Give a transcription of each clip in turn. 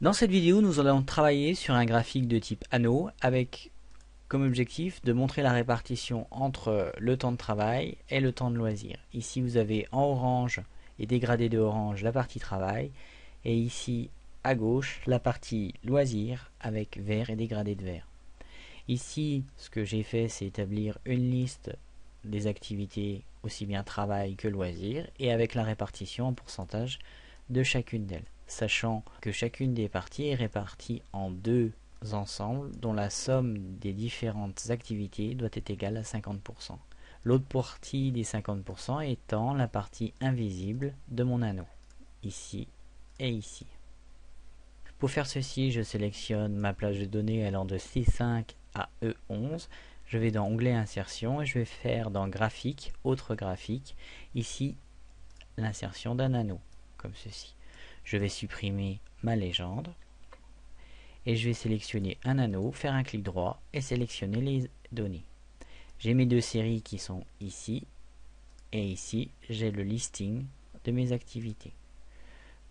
Dans cette vidéo, nous allons travailler sur un graphique de type anneau avec comme objectif de montrer la répartition entre le temps de travail et le temps de loisir. Ici, vous avez en orange et dégradé de orange la partie travail et ici à gauche la partie loisir avec vert et dégradé de vert. Ici, ce que j'ai fait, c'est établir une liste des activités aussi bien travail que loisir et avec la répartition en pourcentage de chacune d'elles, sachant que chacune des parties est répartie en deux ensembles dont la somme des différentes activités doit être égale à 50%. L'autre partie des 50% étant la partie invisible de mon anneau, ici et ici. Pour faire ceci, je sélectionne ma plage de données allant de C5 à E11. Je vais dans Onglet Insertion et je vais faire dans Graphique, Autre graphique, ici l'insertion d'un anneau, comme ceci. Je vais supprimer ma légende et je vais sélectionner un anneau, faire un clic droit et sélectionner les données. J'ai mes deux séries qui sont ici et ici, j'ai le listing de mes activités.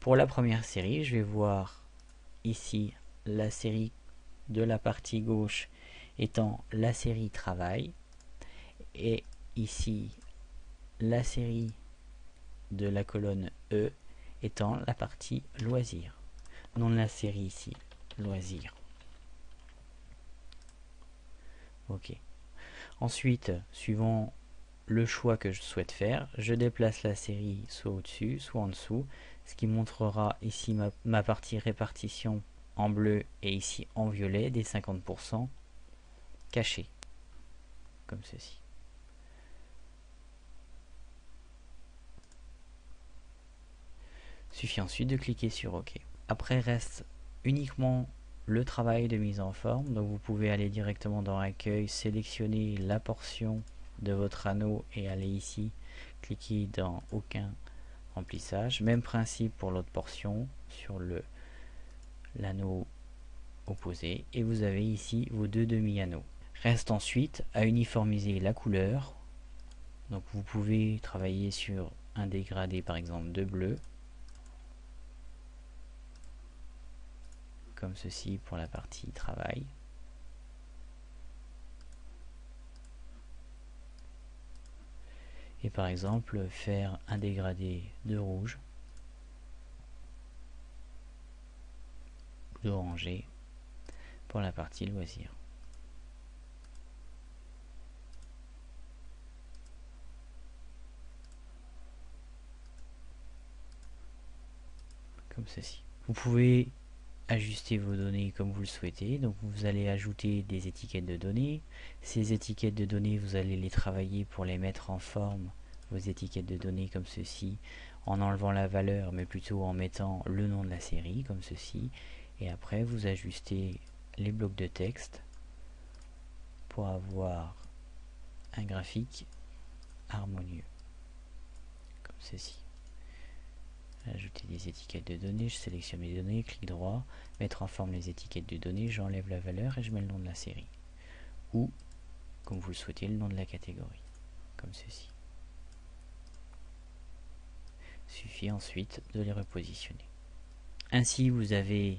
Pour la première série, je vais voir ici la série de la partie gauche étant la série travail et ici la série de la colonne E étant la partie loisir. Nom de la série ici, loisir. Ok. Ensuite, suivant le choix que je souhaite faire, je déplace la série soit au-dessus, soit en dessous, ce qui montrera ici ma partie répartition en bleu et ici en violet des 50% cachés, comme ceci. Suffit ensuite de cliquer sur OK. Après reste uniquement le travail de mise en forme, donc vous pouvez aller directement dans Accueil, sélectionner la portion de votre anneau et aller ici, cliquer dans Aucun remplissage. Même principe pour l'autre portion sur l'anneau opposé et vous avez ici vos deux demi-anneaux. Reste ensuite à uniformiser la couleur, donc vous pouvez travailler sur un dégradé par exemple de bleu, comme ceci pour la partie travail. Et par exemple faire un dégradé de rouge, d'orangé pour la partie loisir. Comme ceci. Vous pouvez ajuster vos données comme vous le souhaitez. Donc vous allez ajouter des étiquettes de données. Ces étiquettes de données, vous allez les travailler pour les mettre en forme, vos étiquettes de données comme ceci, en enlevant la valeur, mais plutôt en mettant le nom de la série, comme ceci. Et après, vous ajustez les blocs de texte pour avoir un graphique harmonieux, comme ceci. Ajouter des étiquettes de données, je sélectionne mes données, clic droit, mettre en forme les étiquettes de données, j'enlève la valeur et je mets le nom de la série. Ou, comme vous le souhaitez, le nom de la catégorie, comme ceci. Il suffit ensuite de les repositionner. Ainsi, vous avez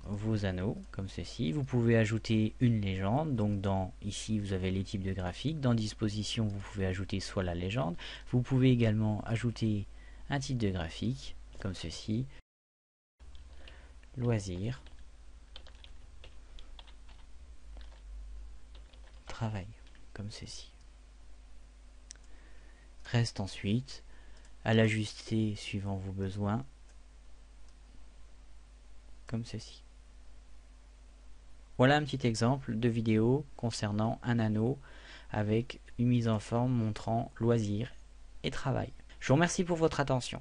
vos anneaux, comme ceci. Vous pouvez ajouter une légende, donc ici vous avez les types de graphiques. Dans disposition, vous pouvez ajouter soit la légende. Vous pouvez également ajouter un type de graphique, comme ceci, loisir, travail, comme ceci. Reste ensuite à l'ajuster suivant vos besoins, comme ceci. Voilà un petit exemple de vidéo concernant un anneau avec une mise en forme montrant loisir et travail. Je vous remercie pour votre attention.